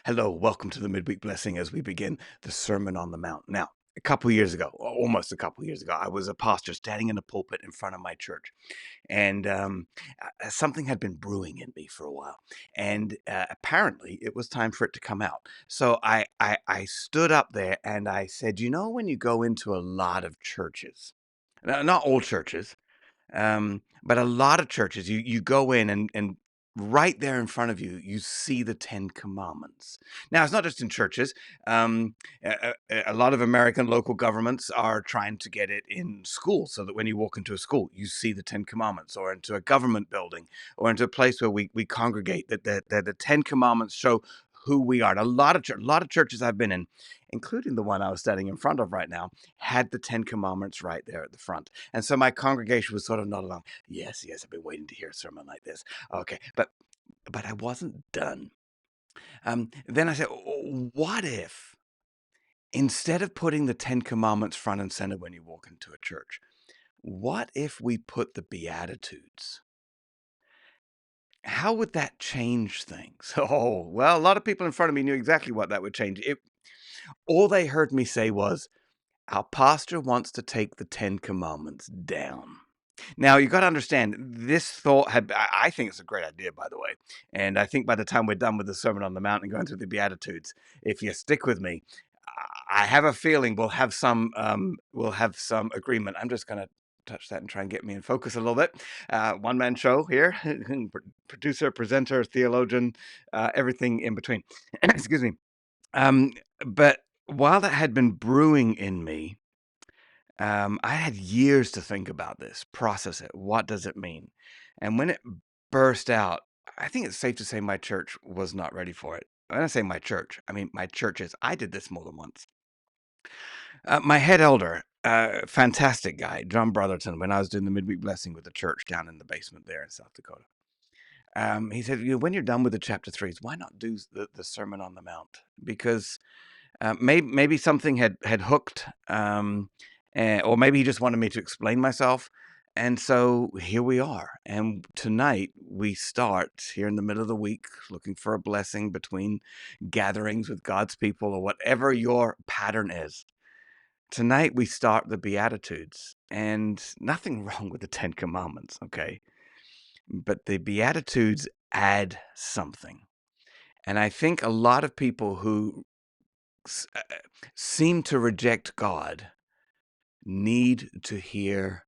Hello, welcome to the Midweek Blessing as we begin the Sermon on the Mount. Now, a couple years ago, almost a couple years ago, I was a pastor standing in a pulpit in front of my church, and something had been brewing in me for a while, and apparently it was time for it to come out. So I stood up there and I said, when you go into a lot of churches, not all churches, but a lot of churches, you go in and right there in front of you, you see the Ten Commandments. Now, it's not just in churches. A lot of American local governments are trying to get it in schools so that when you walk into a school, you see the Ten Commandments, or into a government building, or into a place where we congregate, that the Ten Commandments show who we are. And a lot of churches I've been in, including the one I was standing in front of right now, had the Ten Commandments right there at the front. And so my congregation was sort of nodding along. Yes, yes, I've been waiting to hear a sermon like this. Okay, but I wasn't done. Then I said, what if instead of putting the Ten Commandments front and center when you walk into a church, what if we put the Beatitudes? How would that change things? Oh, well, a lot of people in front of me knew exactly what that would change. All they heard me say was, our pastor wants to take the Ten Commandments down. Now, you got to understand, this thought I think it's a great idea, by the way. And I think by the time we're done with the Sermon on the Mount and going through the Beatitudes, if you stick with me, I have a feeling we'll have some agreement. I'm just going to touch that and try and get me in focus a little bit. One man show here, producer, presenter, theologian, everything in between. Excuse me. Um, but while that had been brewing in me, I had years to think about this, process it. What does it mean? And when it burst out, I think it's safe to say my church was not ready for it. When I say my church, I mean my churches. I did this more than once. My head elder, fantastic guy, John Brotherton, when I was doing the Midweek Blessing with the church down in the basement there in South Dakota, he said, when you're done with the chapter threes, why not do the Sermon on the Mount? Because maybe something had hooked, or maybe he just wanted me to explain myself. And so here we are. And tonight we start here in the middle of the week, looking for a blessing between gatherings with God's people, or whatever your pattern is. Tonight we start the Beatitudes, and nothing wrong with the Ten Commandments, okay? But the Beatitudes add something. And I think a lot of people who seem to reject God need to hear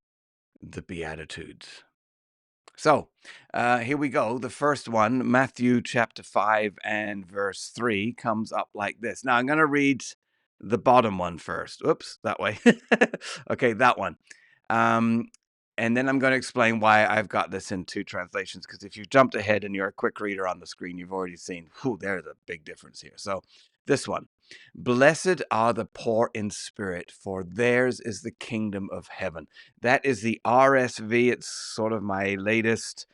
the Beatitudes. So here we go. The first one, Matthew chapter 5 and verse 3, comes up like this. Now I'm going to read the bottom one first. Oops, that way. Okay, that one. Um, and then I'm going to explain why I've got this in two translations, because if you've jumped ahead and you're a quick reader on the screen, you've already seen, there's a big difference here. So this one, blessed are the poor in spirit, for theirs is the kingdom of heaven. That is the RSV. It's sort of my latest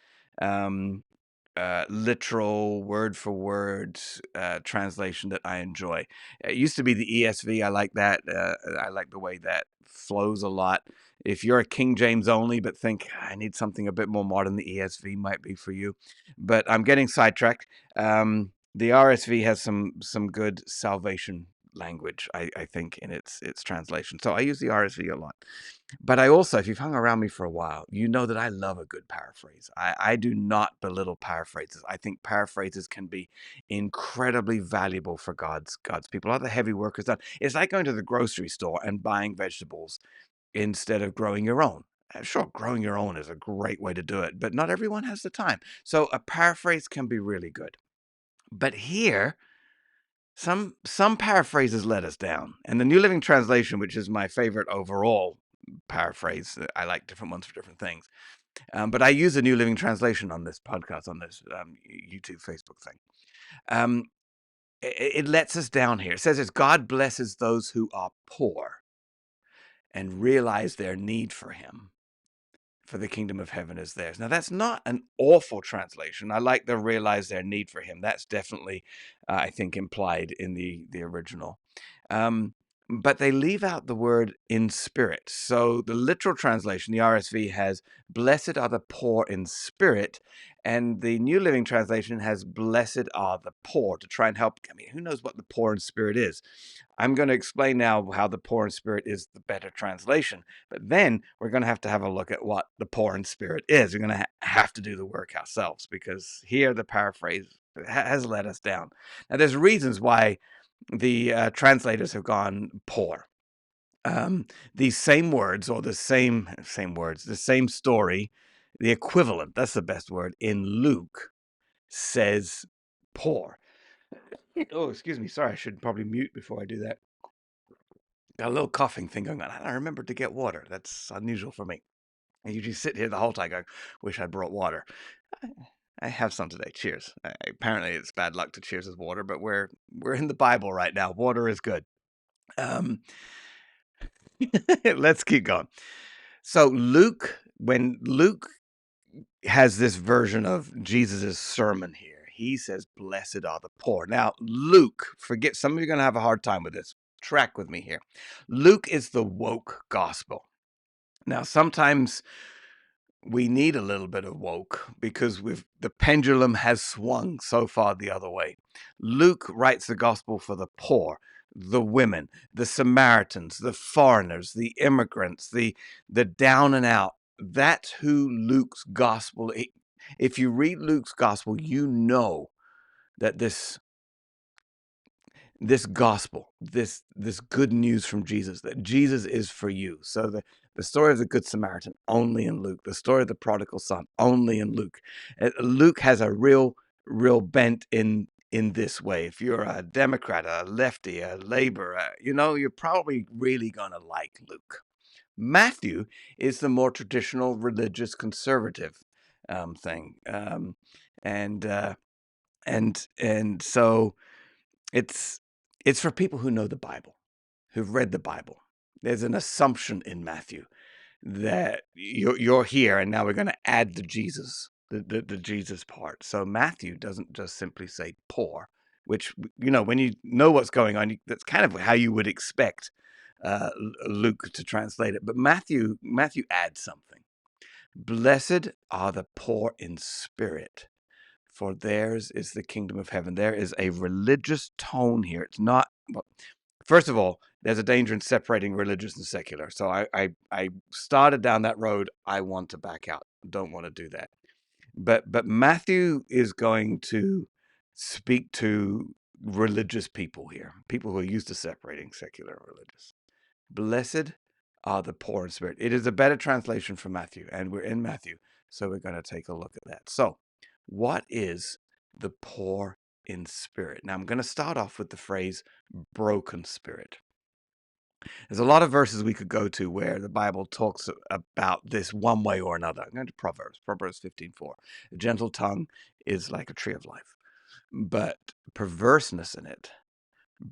literal word for word translation that I enjoy. It used to be the ESV. I like that. I like the way that flows a lot. If you're a King James only, but think I need something a bit more modern, the ESV might be for you. But I'm getting sidetracked. The RSV has some good salvation language, I think, in its translation. So I use the RSV a lot. But I also, if you've hung around me for a while, you know that I love a good paraphrase. I do not belittle paraphrases. I think paraphrases can be incredibly valuable for God's people. A lot of the heavy work is done. It's like going to the grocery store and buying vegetables instead of growing your own. Sure, growing your own is a great way to do it, but not everyone has the time. So a paraphrase can be really good. But here, some paraphrases let us down. And the New Living Translation, which is my favorite overall paraphrase, I like different ones for different things. But I use the New Living Translation on this podcast, on this YouTube, Facebook thing. Um, it lets us down here. It says, "As God blesses those who are poor and realize their need for Him, for the kingdom of heaven is theirs." Now, that's not an awful translation. I like the realize their need for Him. That's definitely, I think, implied in the original. Um, but they leave out the word in spirit. So the literal translation, the RSV, has blessed are the poor in spirit, and the New Living Translation has blessed are the poor, to try and help. I mean, who knows what the poor in spirit is? I'm going to explain now how the poor in spirit is the better translation, but then we're going to have a look at what the poor in spirit is. We're going to have to do the work ourselves, because here the paraphrase has let us down. Now, there's reasons why the translators have gone poor. These same words, or the same words, the same story, the equivalent, that's the best word, in Luke says poor. Oh, excuse me. Sorry, I should probably mute before I do that. Got a little coughing thing going on. I remembered to get water. That's unusual for me. I usually sit here the whole time going, wish I'd brought water. I have some today. Cheers. Apparently it's bad luck to cheers with water, but we're in the Bible right now. Water is good. Um, let's keep going. So when Luke has this version of Jesus's sermon here, he says, "Blessed are the poor." Now, Luke, forget, some of you are going to have a hard time with this. Track with me here. Luke is the woke gospel. Now, sometimes we need a little bit of woke because the pendulum has swung so far the other way. Luke writes the gospel for the poor, the women, the Samaritans, the foreigners, the immigrants, the down and out. That's who Luke's gospel. If you read Luke's gospel, you know that this gospel, this good news from Jesus, that Jesus is for you. So the story of the Good Samaritan, only in Luke. The story of the prodigal son, only in Luke. Luke has a real bent in this way. If you're a Democrat, a lefty, a labor, you're probably really going to like Luke. Matthew is the more traditional religious conservative thing. And so it's for people who know the Bible, who've read the Bible. There's an assumption in Matthew that you're here, and now we're going to add the Jesus, the Jesus part. So Matthew doesn't just simply say poor, which, when you know what's going on, that's kind of how you would expect Luke to translate it. But Matthew adds something. Blessed are the poor in spirit, for theirs is the kingdom of heaven. There is a religious tone here. It's not, well, first of all, there's a danger in separating religious and secular. So I started down that road. I want to back out. Don't want to do that. But Matthew is going to speak to religious people here, people who are used to separating secular and religious. Blessed are the poor in spirit. It is a better translation for Matthew, and we're in Matthew, so we're going to take a look at that. So, what is the poor in spirit? Now, I'm going to start off with the phrase broken spirit. There's a lot of verses we could go to where the Bible talks about this one way or another. I'm going to Proverbs 15:4. A gentle tongue is like a tree of life, but perverseness in it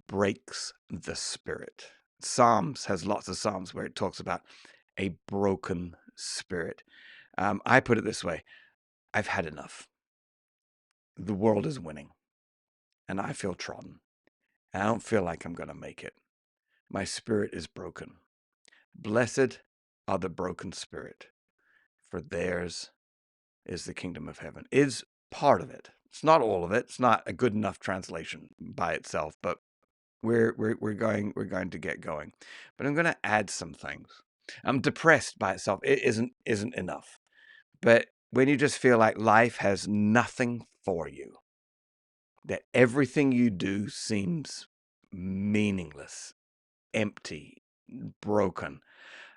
breaks the spirit. Psalms has lots of Psalms where it talks about a broken spirit. I put it this way: I've had enough. The world is winning, and I feel trodden. I don't feel like I'm going to make it. My spirit is broken. Blessed are the broken spirit, for theirs is the kingdom of heaven. Is part of it. It's not all of it. It's not a good enough translation by itself, but we're going to get going. But I'm going to add some things. I'm depressed by itself. It isn't enough. But when you just feel like life has nothing for you, that everything you do seems meaningless, empty, broken,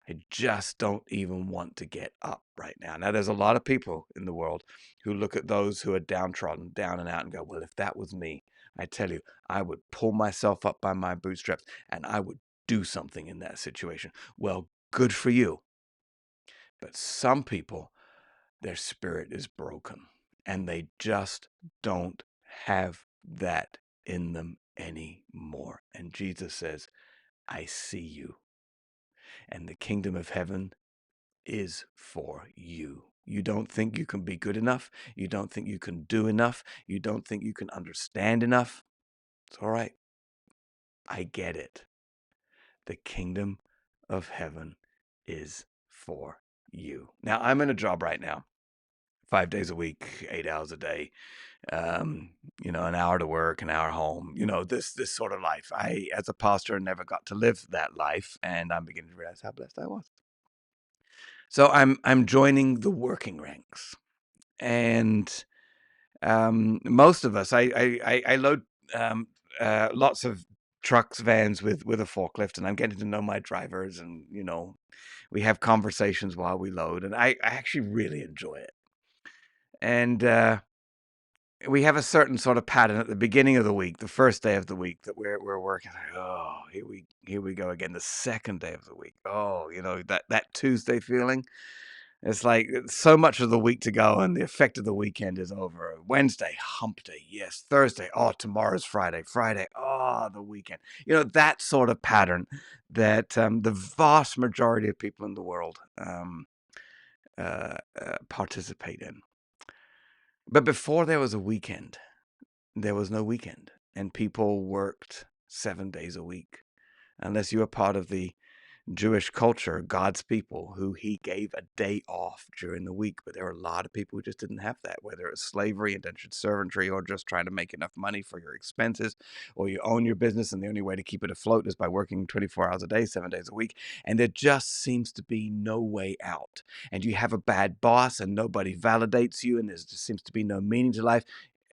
I just don't even want to get up right now. Now, there's a lot of people in the world who look at those who are downtrodden, down and out, and go, well, if that was me, I tell you, I would pull myself up by my bootstraps and I would do something in that situation. Well, good for you. But some people, their spirit is broken and they just don't have that in them anymore. And Jesus says, I see you. And the kingdom of heaven is for you. You don't think you can be good enough. You don't think you can do enough. You don't think you can understand enough. It's all right. I get it. The kingdom of heaven is for you. Now, I'm in a job right now, 5 days a week, 8 hours a day. An hour to work, an hour home. This sort of life. I, as a pastor, never got to live that life, and I'm beginning to realize how blessed I was. So I'm joining the working ranks, and most of us, I load lots of trucks, vans with a forklift, and I'm getting to know my drivers, and we have conversations while we load, and I actually really enjoy it. And we have a certain sort of pattern at the beginning of the week, the first day of the week that we're working. Like, oh, here we go again. The second day of the week. Oh, that Tuesday feeling. It's like so much of the week to go, and the effect of the weekend is over. Wednesday, hump day. Yes. Thursday, oh, tomorrow's Friday. Friday, oh, the weekend. That sort of pattern that the vast majority of people in the world participate in. But before there was a weekend, there was no weekend, and people worked 7 days a week. Unless you were part of the Jewish culture, God's people, who he gave a day off during the week. But there are a lot of people who just didn't have that, whether it's slavery, indentured servantry, or just trying to make enough money for your expenses, or you own your business, and the only way to keep it afloat is by working 24 hours a day, 7 days a week. And there just seems to be no way out. And you have a bad boss, and nobody validates you, and there just seems to be no meaning to life.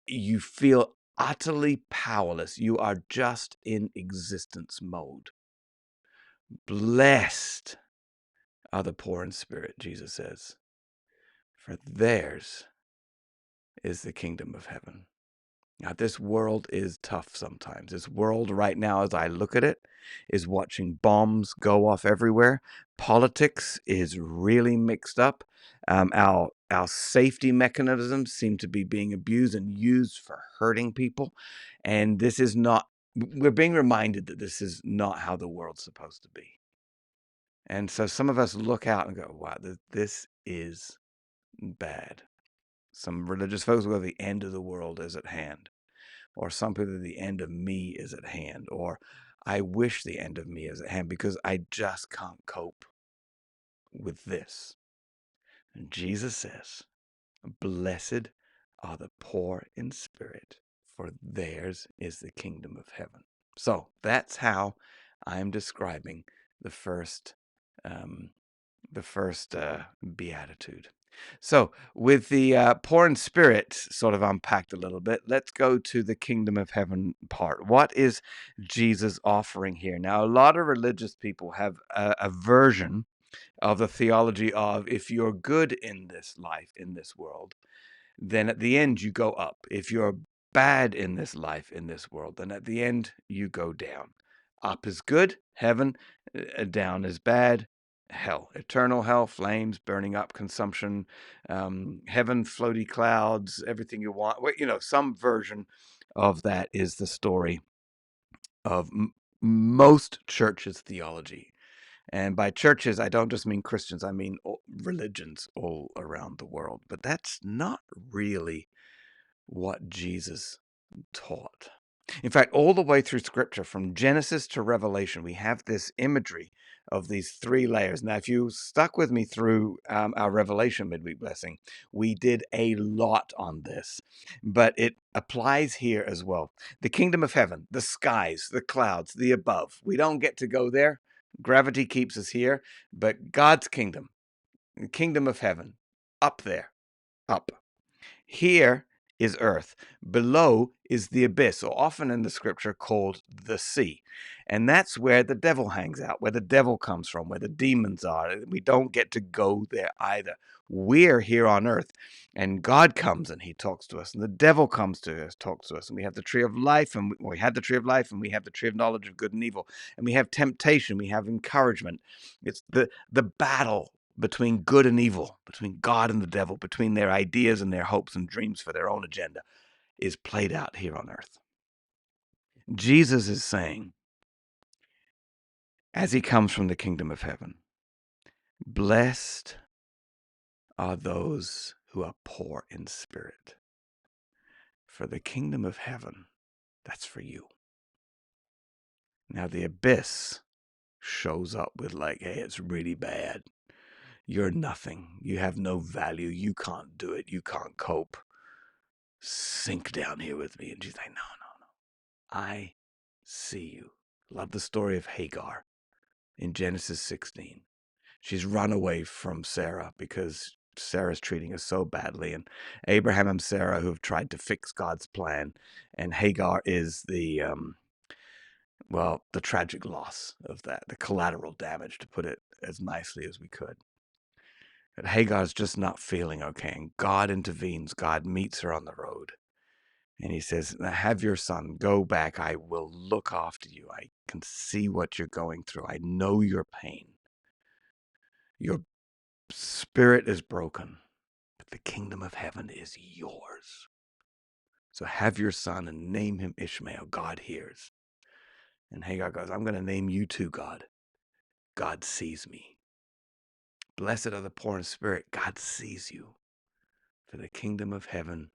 You feel utterly powerless. You are just in existence mode. Blessed are the poor in spirit, Jesus says, for theirs is the kingdom of heaven. Now, this world is tough sometimes. This world right now, as I look at it, is watching bombs go off everywhere. Politics is really mixed up. Our safety mechanisms seem to be being abused and used for hurting people. And this is not, we're being reminded that this is not how the world's supposed to be. And so some of us look out and go, wow, this is bad. Some religious folks go, the end of the world is at hand. Or some people, the end of me is at hand. Or I wish the end of me is at hand because I just can't cope with this. And Jesus says, blessed are the poor in spirit, for theirs is the kingdom of heaven. So that's how I'm describing the first beatitude. So with the poor in spirit sort of unpacked a little bit, let's go to the kingdom of heaven part. What is Jesus offering here? Now, a lot of religious people have a version of the theology of if you're good in this life, in this world, then at the end you go up. If you're bad in this life, in this world, then at the end you go down. Up is good, heaven, down is bad, hell. Eternal hell, flames, burning up, consumption, heaven, floaty clouds, everything you want. Well, some version of that is the story of most churches' theology. And by churches, I don't just mean Christians, I mean religions all around the world. But that's not really what Jesus taught. In fact, all the way through Scripture, from Genesis to Revelation, we have this imagery of these three layers. Now, if you stuck with me through our Revelation Midweek Blessing, we did a lot on this, but it applies here as well. The kingdom of heaven, the skies, the clouds, the above. We don't get to go there. Gravity keeps us here, but God's kingdom, the kingdom of heaven, up there, up. Here is earth. Below is the abyss, or often in the scripture called the sea. And that's where the devil hangs out, where the devil comes from, where the demons are. We don't get to go there either. We're here on earth, and God comes and he talks to us, and the devil comes to us, talks to us, and we have the tree of life, and we had the tree of life, and we have the tree of knowledge of good and evil, and we have temptation, we have encouragement. It's the battle between good and evil, between God and the devil, between their ideas and their hopes and dreams for their own agenda, is played out here on earth. Jesus is saying, as he comes from the kingdom of heaven, blessed are those who are poor in spirit, for the kingdom of heaven, that's for you. Now, the abyss shows up with like, hey, it's really bad. You're nothing. You have no value. You can't do it. You can't cope. Sink down here with me. And she's like, no, no, no. I see you. Love the story of Hagar in Genesis 16. She's run away from Sarah because Sarah's treating her so badly. And Abraham and Sarah, who have tried to fix God's plan, and Hagar is the tragic loss of that, the collateral damage, to put it as nicely as we could. But Hagar's just not feeling okay, and God intervenes. God meets her on the road, and he says, have your son go back. I will look after you. I can see what you're going through. I know your pain. Your spirit is broken, but the kingdom of heaven is yours. So have your son and name him Ishmael. God hears. And Hagar goes, I'm going to name you too, God. God sees me. Blessed are the poor in spirit. God sees you. For the kingdom of heaven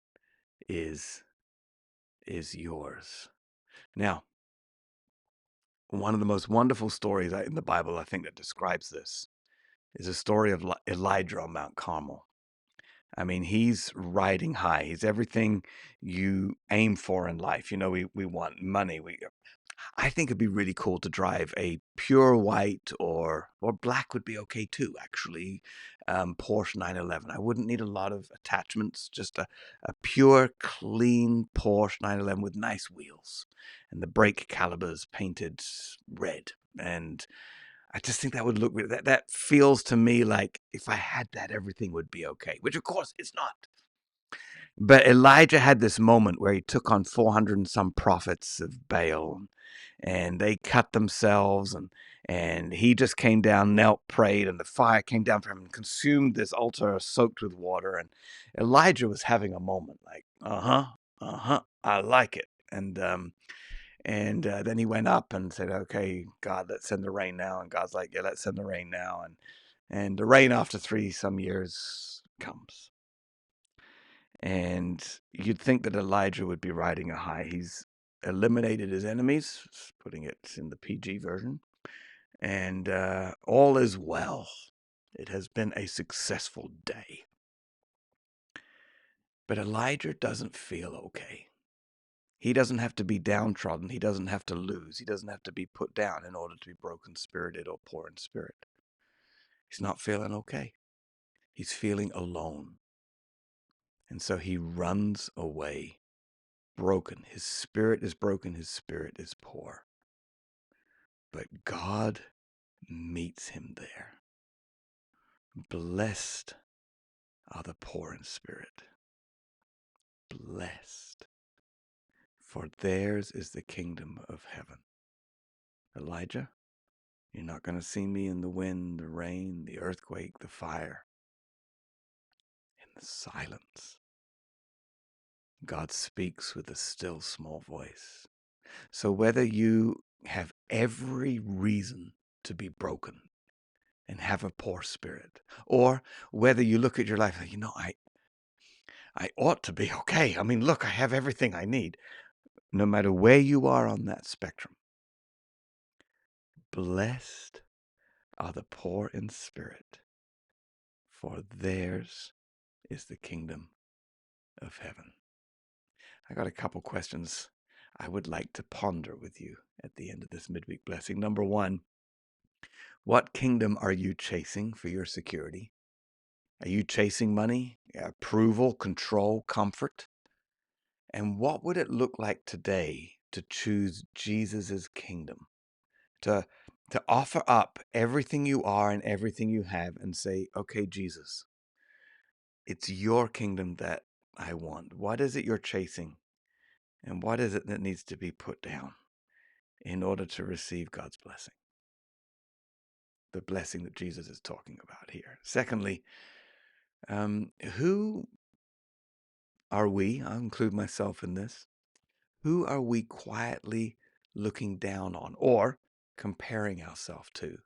is yours. Now, one of the most wonderful stories in the Bible, I think, that describes this is a story of Elijah on Mount Carmel. I mean, he's riding high. He's everything you aim for in life. You know, we want money. I think it'd be really cool to drive a pure white or black would be okay too, actually. Porsche 911. I wouldn't need a lot of attachments, just a pure, clean Porsche 911 with nice wheels and the brake calipers painted red. And I just think that would look that feels to me like if I had that, everything would be okay, which of course it's not. But Elijah had this moment where he took on 400 and some prophets of Baal, and they cut themselves, and he just came down, knelt, prayed, and the fire came down from him and consumed this altar soaked with water. And Elijah was having a moment like, I like it. And then he went up and said, okay, God, let's send the rain now. And God's like, yeah, let's send the rain now. And the rain after 3 some years comes. And you'd think that Elijah would be riding a high. He's eliminated his enemies, putting it in the PG version. And all is well. It has been a successful day. But Elijah doesn't feel okay. He doesn't have to be downtrodden. He doesn't have to lose. He doesn't have to be put down in order to be broken-spirited or poor in spirit. He's not feeling okay. He's feeling alone. And so he runs away, broken. His spirit is broken. His spirit is poor. But God meets him there. Blessed are the poor in spirit. Blessed. For theirs is the kingdom of heaven. Elijah, you're not going to see me in the wind, the rain, the earthquake, the fire. In the silence, God speaks with a still small voice. So whether you have every reason to be broken and have a poor spirit, or whether you look at your life like, I ought to be okay. I mean, look, I have everything I need. No matter where you are on that spectrum, blessed are the poor in spirit, for theirs is the kingdom of heaven. I got a couple questions I would like to ponder with you at the end of this midweek blessing. Number one, what kingdom are you chasing for your security? Are you chasing money, approval, control, comfort? And what would it look like today to choose Jesus's kingdom? To offer up everything you are and everything you have and say, okay, Jesus, it's your kingdom that I want. What is it you're chasing? And what is it that needs to be put down in order to receive God's blessing? The blessing that Jesus is talking about here. Secondly, who are we? I'll include myself in this. Who are we quietly looking down on or comparing ourselves to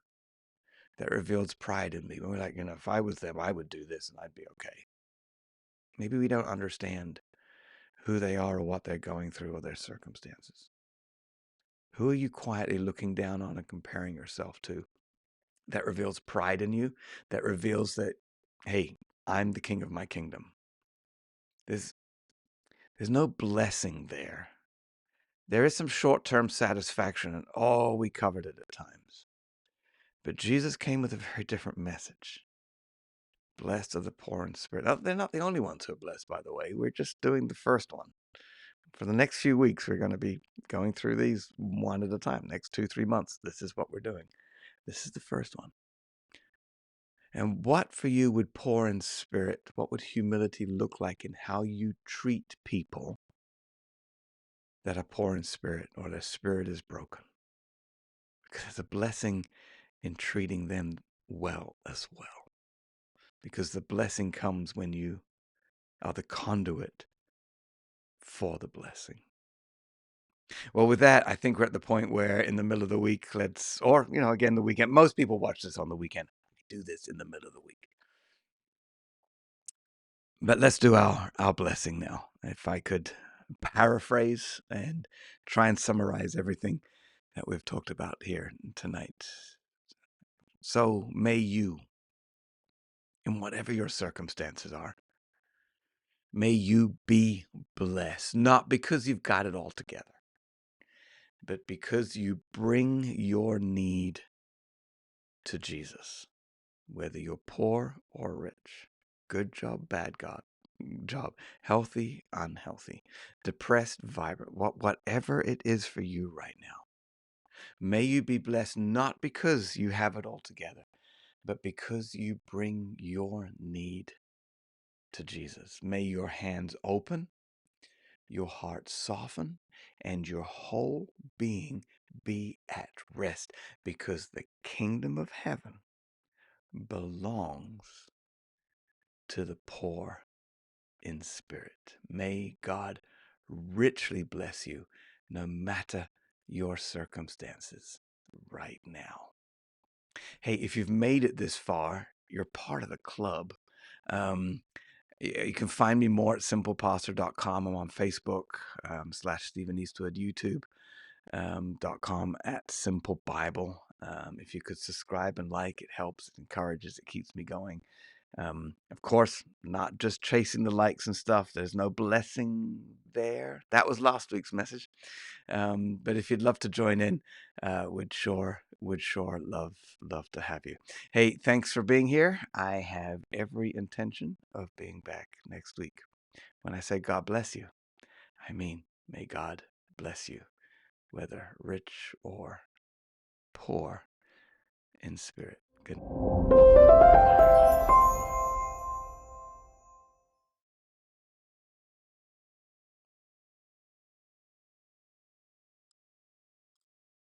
that reveals pride in me? When we're like, if I was them, I would do this and I'd be okay. Maybe we don't understand who they are or what they're going through or their circumstances. Who are you quietly looking down on and comparing yourself to? That reveals pride in you, that reveals that, hey, I'm the king of my kingdom. There's no blessing there. There is some short-term satisfaction, and we covered it at times. But Jesus came with a very different message. Blessed are the poor in spirit. Now, they're not the only ones who are blessed, by the way. We're just doing the first one. For the next few weeks, we're going to be going through these one at a time. Next 2-3 months, this is what we're doing. This is the first one. And what for you would poor in spirit? What would humility look like in how you treat people that are poor in spirit or their spirit is broken? Because there's a blessing in treating them well as well. Because the blessing comes when you are the conduit for the blessing. Well, with that, I think we're at the point where in the middle of the week, again, the weekend. Most people watch this on the weekend. We do this in the middle of the week. But let's do our blessing now. If I could paraphrase and try and summarize everything that we've talked about here tonight. So may you, in whatever your circumstances are, may you be blessed, not because you've got it all together, but because you bring your need to Jesus, whether you're poor or rich, good job, bad job, healthy, unhealthy, depressed, vibrant, whatever it is for you right now. May you be blessed not because you have it all together, but because you bring your need to Jesus. May your hands open, your heart soften, and your whole being be at rest, because the kingdom of heaven belongs to the poor in spirit. May God richly bless you no matter your circumstances right now. Hey, if you've made it this far, you're part of the club. You can find me more at simplepastor.com. I'm on Facebook / Stephen Eastwood, YouTube. .com at Simple Bible. If you could subscribe and like, it helps, it encourages, it keeps me going. Of course, not just chasing the likes and stuff. There's no blessing there. That was last week's message. But if you'd love to join in, would sure love to have you. Hey, thanks for being here. I have every intention of being back next week. When I say God bless you, I mean may God bless you, whether rich or poor in spirit. Good.